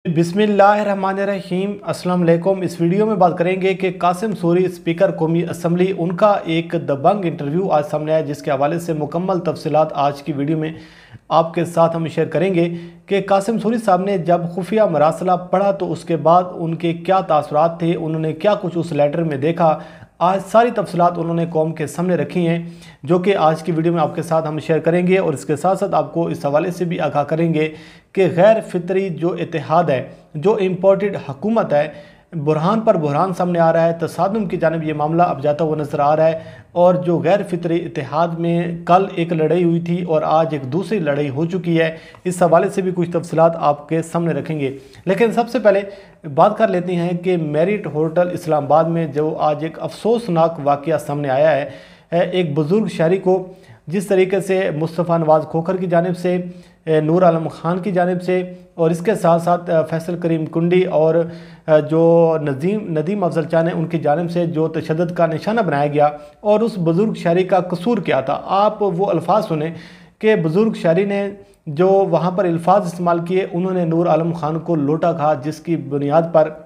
बिस्मिल्लाहिर्रहमानिर्रहीम अस्सलाम वालेकुम। इस वीडियो में बात करेंगे कि कासिम सूरी स्पीकर कौमी असम्बली उनका एक दबंग इंटरव्यू आज सामने आया, जिसके हवाले से मुकम्मल तफसीलात आज की वीडियो में आपके साथ हम शेयर करेंगे कि कासिम सूरी साहब ने जब खुफिया मरासला पढ़ा तो उसके बाद उनके क्या तासुरात थे, उन्होंने क्या कुछ उस लेटर में देखा। आज सारी तफसीलात उन्होंने कौम के सामने रखी हैं, जो कि आज की वीडियो में आपके साथ हम शेयर करेंगे। और इसके साथ साथ आपको इस हवाले से भी आगाह करेंगे कि गैर फितरी जो इत्तेहाद है, जो इम्पोर्टेड हुकूमत है, बुरहान पर बुरहान सामने आ रहा है। तसादुम की जानिब ये मामला अब जाता हुआ नज़र आ रहा है। और जो गैर फितरी इत्तेहाद में कल एक लड़ाई हुई थी और आज एक दूसरी लड़ाई हो चुकी है, इस हवाले से भी कुछ तफसीलात आपके सामने रखेंगे। लेकिन सबसे पहले बात कर लेते हैं कि मेरिट होटल इस्लामाबाद में जो आज एक अफसोसनाक वाक़या सामने आया है। एक बुज़ुर्ग शहरी को जिस तरीके से मुस्तफ़ा नवाज़ खोखर की जानिब से, नूर आलम ख़ान की जानिब से और इसके साथ साथ फैसल करीम कुंडी और जो नदीम अफजल चान है उनकी जानिब से जो तशद्दुद का निशाना बनाया गया। और उस बुज़ुर्ग शहरी का कसूर क्या था, आप वो अल्फाज सुने कि बुज़ुर्ग शहरी ने जो वहाँ पर अल्फाज इस्तेमाल किए, उन्होंने नूर आलम ख़ान को लोटा कहा, जिसकी बुनियाद पर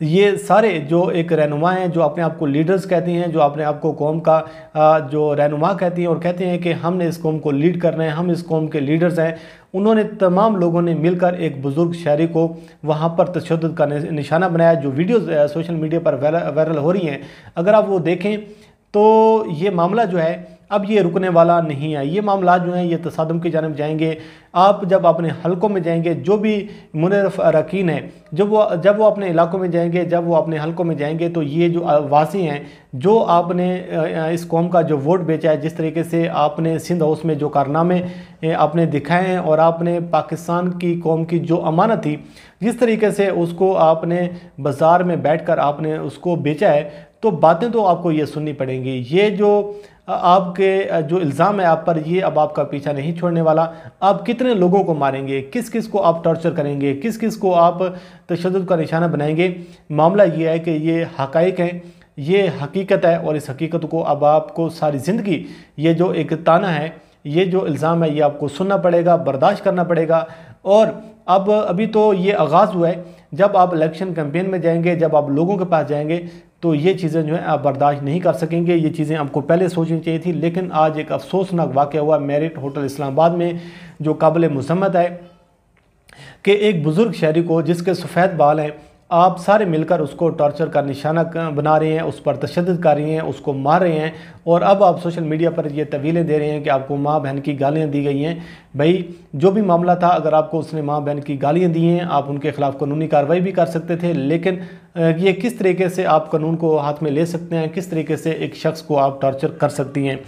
ये सारे जो एक रहनुमा हैं, जो अपने आप को लीडर्स कहती हैं, जो अपने आप को कौम का जो रहनुमा कहती हैं और कहते हैं कि हमने इस कौम को लीड करना है, हम इस कौम के लीडर्स हैं, उन्होंने तमाम लोगों ने मिलकर एक बुज़ुर्ग शहरी को वहाँ पर तशद्दुद का निशाना बनाया। जो वीडियोज़ सोशल मीडिया पर वायरल हो रही हैं, अगर आप वो देखें तो ये मामला जो है अब ये रुकने वाला नहीं है। ये मामला जो है ये तसादुम की जानिब जाएंगे। आप जब अपने हलकों में जाएंगे, जो भी मुनरफ अरकान हैं, जब वो अपने इलाकों में जाएंगे, जब वो अपने हलकों में जाएंगे, तो ये जो वासी हैं, जो आपने इस कौम का जो वोट बेचा है, जिस तरीके से आपने सिंध हाउस में जो कारनामे आपने दिखाए हैं और आपने पाकिस्तान की कौम की जो अमानत थी, जिस तरीके से उसको आपने बाज़ार में बैठकर आपने उसको बेचा है, तो बातें तो आपको ये सुननी पड़ेंगी। ये जो आपके जो इल्ज़ाम है आप पर, ये अब आपका पीछा नहीं छोड़ने वाला। आप कितने लोगों को मारेंगे, किस किस को आप टॉर्चर करेंगे, किस किस को आप तशद्दुद का निशाना बनाएंगे। मामला ये है कि ये हक़ाइक़ हैं, ये हकीकत है। और इस हकीकत को अब आपको सारी ज़िंदगी, ये जो एक ताना है, ये जो इल्ज़ाम है, ये आपको सुनना पड़ेगा, बर्दाश्त करना पड़ेगा। और अब अभी तो ये आगाज़ हुआ है, जब आप इलेक्शन कैंपेन में जाएंगे, जब आप लोगों के पास जाएंगे, तो ये चीज़ें जो है आप बर्दाश्त नहीं कर सकेंगे। ये चीज़ें आपको पहले सोचनी चाहिए थी। लेकिन आज एक अफसोसनाक वाक़या हुआ मेरिट होटल इस्लामाबाद में, जो काबिल मज़म्मत है कि एक बुज़ुर्ग शहरी को, जिसके सफ़ेद बाल हैं, आप सारे मिलकर उसको टॉर्चर का निशाना बना रहे हैं, उस पर तशद्दुद कर रहे हैं, उसको मार रहे हैं। और अब आप सोशल मीडिया पर ये तवीलें दे रहे हैं कि आपको माँ बहन की गालियाँ दी गई हैं। भाई, जो भी मामला था, अगर आपको उसने माँ बहन की गालियाँ दी हैं, आप उनके ख़िलाफ़ कानूनी कार्रवाई भी कर सकते थे। लेकिन ये किस तरीके से आप कानून को हाथ में ले सकते हैं, किस तरीके से एक शख्स को आप टॉर्चर कर सकती हैं।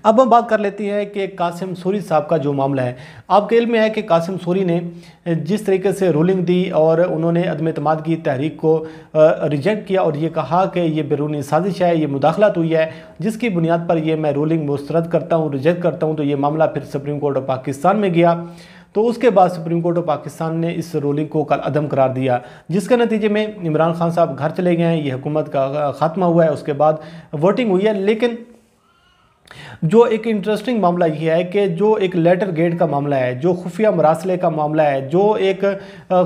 अब हम बात कर लेते हैं कि कासिम सूरी साहब का जो मामला है। आपके इल्म में है कि कासिम सूरी ने जिस तरीके से रूलिंग दी और उन्होंने अदम एतमाद की तहरीक को रिजेक्ट किया और ये कहा कि ये बैरूनी साजिश है, ये मुदाखलत हुई है, जिसकी बुनियाद पर ये मैं रूलिंग मुस्तरद करता हूँ, रिजेक्ट करता हूँ। तो ये मामला फिर सुप्रीम कोर्ट ऑफ पाकिस्तान में गया। तो उसके बाद सुप्रीम कोर्ट ऑफ पाकिस्तान ने इस रूलिंग को कल अदम करार दिया, जिसके नतीजे में इमरान खान साहब घर चले गए हैं। ये हुकूमत का ख़ात्मा हुआ है, उसके बाद वोटिंग हुई है। लेकिन जो एक इंटरेस्टिंग मामला ये है कि जो एक लेटर गेट का मामला है, जो खुफिया मरासले का मामला है, जो एक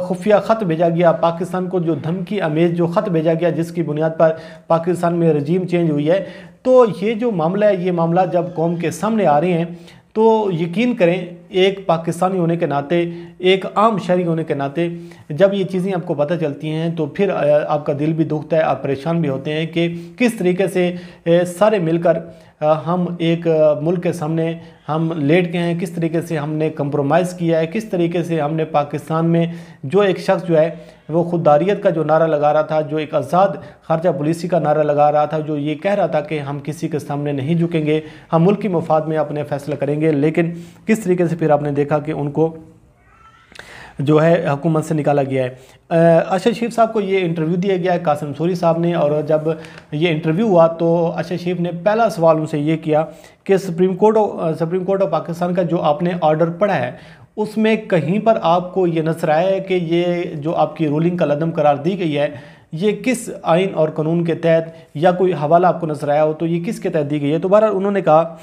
खुफिया ख़त भेजा गया पाकिस्तान को, जो धमकी अमेज जो ख़त भेजा गया, जिसकी बुनियाद पर पाकिस्तान में रजीम चेंज हुई है। तो ये जो मामला है, ये मामला जब कौम के सामने आ रहे हैं, तो यकीन करें, एक पाकिस्तानी होने के नाते, एक आम शहरी होने के नाते, जब ये चीज़ें आपको पता चलती हैं तो फिर आपका दिल भी दुखता है, आप परेशान भी होते हैं कि किस तरीके से सारे मिलकर हम एक मुल्क के सामने हम लेट गए हैं, किस तरीके से हमने कंप्रोमाइज़ किया है, किस तरीके से हमने पाकिस्तान में जो एक शख्स जो है वो खुददारियत का जो नारा लगा रहा था, जो एक आज़ाद खारजा पॉलिसी का नारा लगा रहा था, जो ये कह रहा था कि हम किसी के सामने नहीं झुकेंगे, हम मुल्क की मफाद में अपने फ़ैसला करेंगे। लेकिन किस तरीके से फिर आपने देखा कि उनको जो है हुकूमत से निकाला गया है। अरशद शरीफ साहब को ये इंटरव्यू दिया गया है कासिम सूरी साहब ने। और जब ये इंटरव्यू हुआ तो अरशद शरीफ ने पहला सवाल उनसे ये किया कि सुप्रीम कोर्ट ऑफ पाकिस्तान का जो आपने ऑर्डर पढ़ा है, उसमें कहीं पर आपको ये नजर आया है कि ये जो आपकी रूलिंग का अदम करार दी गई है, ये किस आइन और कानून के तहत, या कोई हवाला आपको नजर आया हो तो ये किसके तहत दी गई है। तो बहरहाल उन्होंने कहा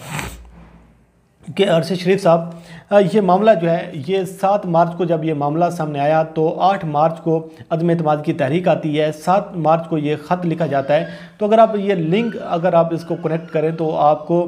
कि अरशद शरीफ साहब, ये मामला जो है ये 7 मार्च को जब ये मामला सामने आया तो 8 मार्च को अदम एतमाद की तहरीक आती है, 7 मार्च को ये ख़त लिखा जाता है। तो अगर आप ये लिंक अगर आप इसको कनेक्ट करें तो आपको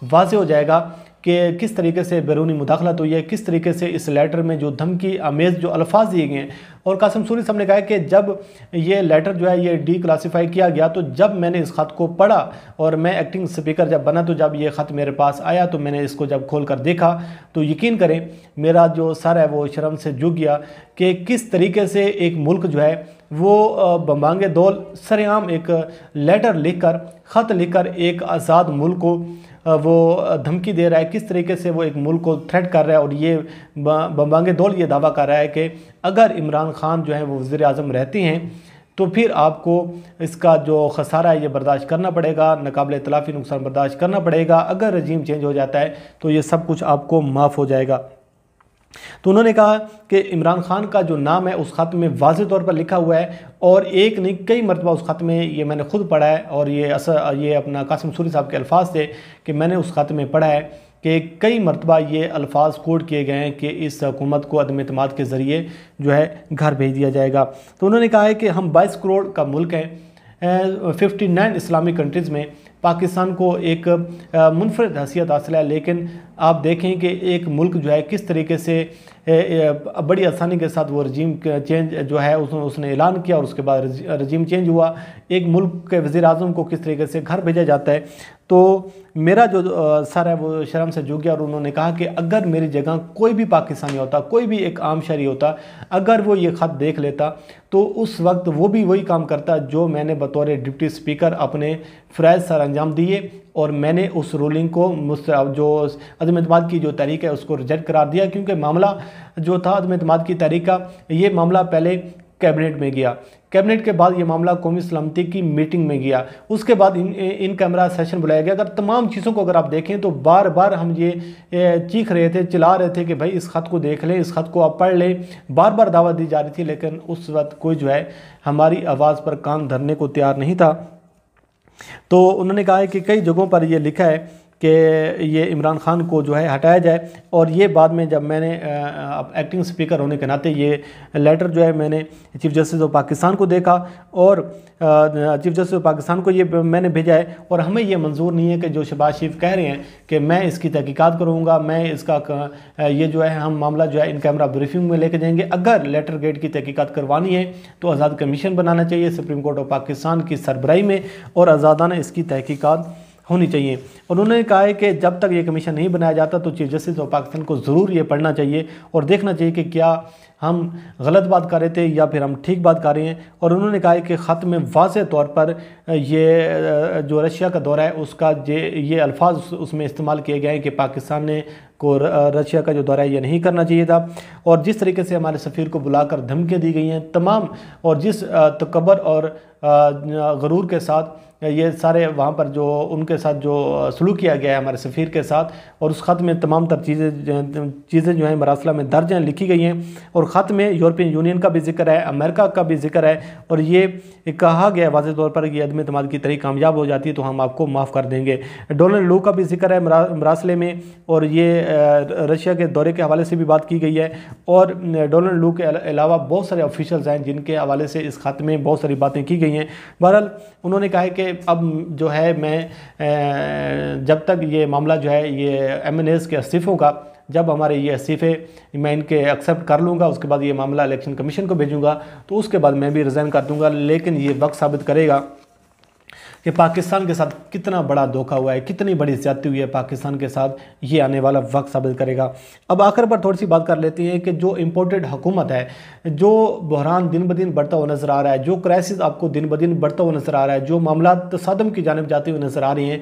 वाज़ेह हो जाएगा कि किस तरीके से बैरूनी मुदाखलत हुई है, किस तरीके से इस लेटर में जो धमकी आमेज़ जो अल्फाज दिए गए हैं। और कासिम सूरी साहब ने कहा कि जब ये लेटर जो है ये डीक्लासीफाई किया गया तो जब मैंने इस ख़त को पढ़ा और मैं एक्टिंग स्पीकर जब बना तो जब ये ख़त मेरे पास आया तो मैंने इसको जब खोल कर देखा तो यकीन करें मेरा जो सर है वो शर्म से झुक गया कि किस तरीके से एक मुल्क जो है वो बम्बांगे दौल सरेआम एक लेटर लिखकर ख़त लिखकर एक आज़ाद मुल्क को वो धमकी दे रहा है, किस तरीके से वो एक मुल्क को थ्रेट कर रहा है। और ये बम्बांगे दौल ये दावा कर रहा है कि अगर इमरान खान जो है वो वज़ीर आज़म रहते हैं तो फिर आपको इसका जो खसारा है ये बर्दाश्त करना पड़ेगा, नाकाबिल तलाफ़ी नुकसान बर्दाश्त करना पड़ेगा। अगर रजीम चेंज हो जाता है तो ये सब कुछ आपको माफ़ हो जाएगा। तो उन्होंने कहा कि इमरान खान का जो नाम है उस ख़त में वाज़ेह तौर पर लिखा हुआ है और एक नहीं कई मरतबा उस ख़त में, ये मैंने खुद पढ़ा है और ये अपना कासिम सूरी साहब के अल्फाज थे कि मैंने उस ख़त में पढ़ा है कि कई मरतबा ये अल्फाज कोड किए गए हैं कि इस हुकूमत को अदम एतमाद के ज़रिए जो है घर भेज दिया जाएगा। तो उन्होंने कहा है कि हम 22 करोड़ का मुल्क हैं, 59 इस्लामिक कंट्रीज़ में पाकिस्तान को एक मुनफरद हैसियत हासिल है। लेकिन आप देखें कि एक मुल्क जो है किस तरीके से बड़ी आसानी के साथ वो रजीम चेंज जो है उसने ऐलान किया और उसके बाद रजीम चेंज हुआ। एक मुल्क के वज़ीर आज़म को किस तरीके से घर भेजा जाता है। तो मेरा जो सर है वो शर्म से झुक गया और उन्होंने कहा कि अगर मेरी जगह कोई भी पाकिस्तानी होता, कोई भी एक आम शहरी होता, अगर वो ये ख़त देख लेता तो उस वक्त वो भी वही काम करता जो मैंने बतौर डिप्टी स्पीकर अपने फ़राइज़ सर अंजाम दिए और मैंने उस रूलिंग को जो अदम एतमाद की जो तहरीक है उसको रिजेक्ट करार दिया। क्योंकि मामला जो था अदम एतमाद की तहरीक का, ये मामला पहले कैबिनेट में गया, कैबिनेट के बाद ये मामला कौमी सलामती की मीटिंग में गया, उसके बाद इन कैमरा सेशन बुलाया गया। अगर तमाम चीज़ों को अगर आप देखें तो बार बार हम ये चीख रहे थे, चिल्ला रहे थे कि भाई इस ख़त को देख लें, इस ख़त को आप पढ़ लें, बार बार दावत दी जा रही थी। लेकिन उस वक्त कोई जो है हमारी आवाज़ पर कान धरने को तैयार नहीं था। तो उन्होंने कहा है कि कई जगहों पर ये लिखा है कि ये इमरान खान को जो है हटाया जाए। और ये बाद में जब मैंने एक्टिंग स्पीकर होने के नाते ये लेटर जो है मैंने चीफ़ जस्टिस ऑफ पाकिस्तान को देखा और चीफ़ जस्टिस ऑफ पाकिस्तान को ये मैंने भेजा है। और हमें ये मंजूर नहीं है कि जो शहबाज शरीफ कह रहे हैं कि मैं इसकी तहकीकात करूँगा, मैं इसका ये जो है हम मामला जो है इन कैमरा ब्रीफिंग में लेके जाएंगे। अगर लेटर गेट की तहकीकात करवानी है तो आज़ाद कमीशन बनाना चाहिए सुप्रीम कोर्ट ऑफ पाकिस्तान की सरबराही में और आज़ादाना इसकी तहकीकात होनी चाहिए। और उन्होंने कहा है कि जब तक ये कमीशन नहीं बनाया जाता तो चीफ जस्टिस ऑफ पाकिस्तान को ज़रूर ये पढ़ना चाहिए और देखना चाहिए कि क्या हम गलत बात कर रहे थे या फिर हम ठीक बात कर रहे हैं। और उन्होंने कहा है कि ख़त में वाज़ेह तौर पर ये जो रशिया का दौरा है उसका ये अल्फाज उसमें इस्तेमाल किए गए हैं कि पाकिस्तान ने को रशिया का जो दौरा है ये नहीं करना चाहिए था। और जिस तरीके से हमारे सफ़ीर को बुलाकर धमकियाँ दी गई हैं तमाम, और जिस तकब्बर और गरूर के साथ ये सारे वहाँ पर जो उनके साथ जो सलूक किया गया है हमारे सफ़ीर के साथ, और उस ख़त में तमाम तर चीज़ें जो हैं मरासला में दर्ज हैं, लिखी गई हैं। और ख़त में यूरोपियन यूनियन का भी जिक्र है, अमेरिका का भी जिक्र है, और ये कहा गया वाज़ेह तौर पर कि अदम एतमाद की तहरीक कामयाब हो जाती है तो हम आपको माफ़ कर देंगे। डोनाल्ड लू का भी जिक्र है मरासले में, और ये रशिया के दौरे के हवाले से भी बात की गई है। और डोनाल्ड लू के अलावा बहुत सारे ऑफिशियल्स हैं जिनके हवाले से इस ख़त में बहुत सारी बातें की गई हैं। बहरहाल उन्होंने कहा है कि अब जो है मैं जब तक ये मामला जो है ये MNAs के इस्तीफ़ों का, जब हमारे ये इस्तीफ़े मैं इनके एक्सेप्ट कर लूँगा उसके बाद ये मामला इलेक्शन कमीशन को भेजूँगा तो उसके बाद मैं भी रिज़ाइन कर दूँगा। लेकिन ये वक्त साबित करेगा कि पाकिस्तान के साथ कितना बड़ा धोखा हुआ है, कितनी बड़ी ज़्यादती हुई है पाकिस्तान के साथ, ये आने वाला वक्त साबित करेगा। अब आखिर पर थोड़ी सी बात कर लेते हैं कि जो इम्पोर्टेड हुकूमत है, जो बहरान दिन ब दिन बढ़ता हुआ नज़र आ रहा है, जो क्राइसिस आपको दिन ब दिन बढ़ता हुआ नज़र आ रहा है, जो मामला तसादम की जानिब जाते हुए नज़र आ रही हैं,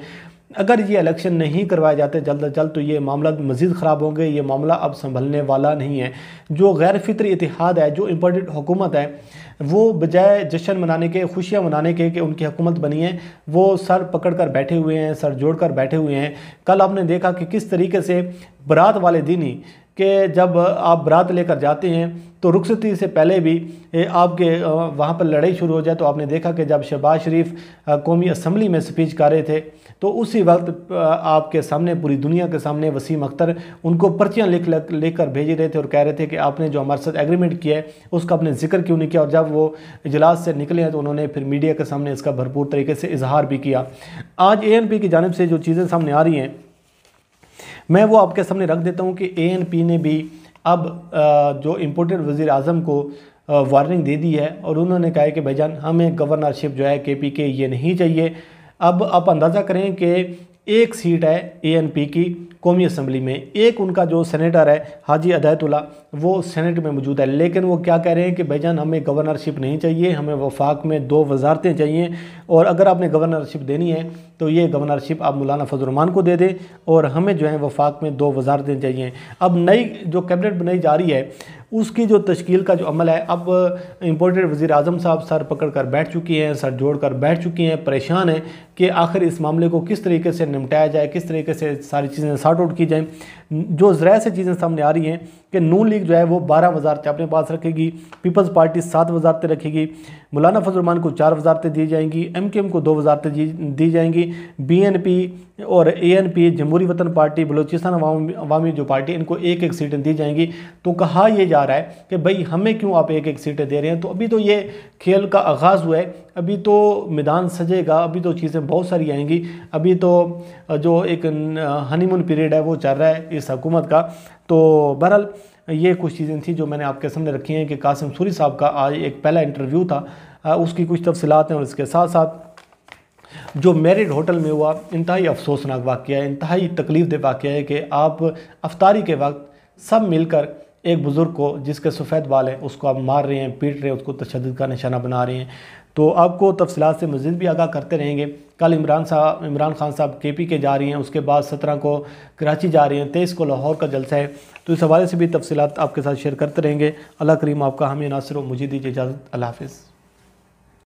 अगर ये इलेक्शन नहीं करवाए जाते जल्द अज जल्द तो ये मामला मज़ीद ख़राब होंगे। ये मामला अब संभलने वाला नहीं है। जो गैर फितरी इतिहाद है, जो इम्पोर्टेड हुकूमत है, वो बजाय जश्न मनाने के, खुशियाँ मनाने के कि उनकी हुकूमत बनी है, वो सर पकड़ कर बैठे हुए हैं, सर जोड़ कर बैठे हुए हैं। कल आपने देखा कि किस तरीके से बारात वाले दिन ही कि जब आप बारात लेकर जाते हैं तो रुखसती से पहले भी आपके वहाँ पर लड़ाई शुरू हो जाए। तो आपने देखा कि जब शहबाज शरीफ कौमी असम्बली में स्पीच कर रहे थे तो उसी वक्त आपके सामने, पूरी दुनिया के सामने, वसीम अख्तर उनको पर्चियाँ लेकर भेज रहे थे और कह रहे थे कि आपने जो हमारे साथ एग्रीमेंट किया है उसका आपने जिक्र क्यों नहीं किया। और जब वो इजलास से निकले हैं तो उन्होंने फिर मीडिया के सामने इसका भरपूर तरीके से इजहार भी किया। आज ANP की जानिब से जो चीज़ें सामने आ रही हैं मैं वो आपके सामने रख देता हूँ कि ANP ने भी अब जो इम्पोर्टेड वज़ीर आज़म को वार्निंग दे दी है और उन्होंने कहा है कि भाईजान हमें गवर्नरशिप जो है KP के ये नहीं चाहिए। अब आप अंदाज़ा करें कि एक सीट है ANP की कौमी असम्बली में, एक उनका जो सेनेटर है हाजी अदायतुल्ला वो सेनेट में मौजूद है, लेकिन वो क्या कह रहे हैं कि भाईजान हमें गवर्नरशिप नहीं चाहिए, हमें वफाक में 2 वजारतें चाहिए और अगर आपने गवर्नरशिप देनी है तो ये गवर्नरशिप आप मौलाना फजल रहमान को दे दें और हमें जो है वफाक में 2 वजारतें चाहिए। अब नई जो कैबिनेट बनाई जा रही है उसकी जो तश्कील का जो अमल है, अब इम्पोर्टेड वज़ीर आज़म साहब सर पकड़ कर बैठ चुकी हैं, सर जोड़ कर बैठ चुकी हैं, परेशान हैं कि आखिर इस मामले को किस तरीके से निपटाया जाए, किस तरीके से सारी चीज़ें सॉर्ट आउट की जाएँ। जो ज़रा से चीज़ें सामने आ रही हैं कि नून लीग जो है वो 12 वजारतें अपने पास रखेगी, पीपल्स पार्टी 7 वजारतें रखेगी, मौलाना फजल रहमान को 4 वजारतें दी जाएंगी, MKM को 2 वजारतें दी जाएंगी, BNP और ANP जमहूरी वतन पार्टी, बलूचिस्तान अवामी जो पार्टी, इनको 1-1 सीटें दी जाएंगी। तो कहा यह जा रहा है कि भाई हमें क्यों आप 1-1 सीटें दे रहे हैं। तो अभी तो ये खेल का आगाज़ हुआ है, अभी तो मैदान सजेगा, अभी तो चीज़ें बहुत सारी आएंगी, अभी तो जो एक हनीमून पीरियड है वो चल रहा है इस हुकूमत का। तो बहरहाल ये कुछ चीज़ें थी जो मैंने आपके सामने रखी हैं कि कासिम सूरी साहब का आज एक पहला इंटरव्यू था, उसकी कुछ तफसीलात हैं और इसके साथ साथ जो मैरिड होटल में हुआ इंतहाई अफसोसनाक वाक़या है, इंतहाई तकलीफ़देह वाक़या है कि आप अफ्तारी के वक्त सब मिलकर एक बुज़ुर्ग को जिसके सफ़ेद बाल हैं उसको आप मार रहे हैं, पीट रहे हैं, उसको तशद्दुद का निशाना बना रहे हैं। तो आपको तफसीलात से मज़ीद भी आगाह करते रहेंगे। कल इमरान खान साहब KP के जा रही हैं, उसके बाद 17 को कराची जा रही हैं, 23 को लाहौर का जलसा है। तो इस हवाले से भी तफसीलात आपके साथ शेयर करते रहेंगे। अल्लाह करीम आपका हामी नासिर हो। मुझे दीजिए इजाज़त। अल्लाह हाफ़िज़।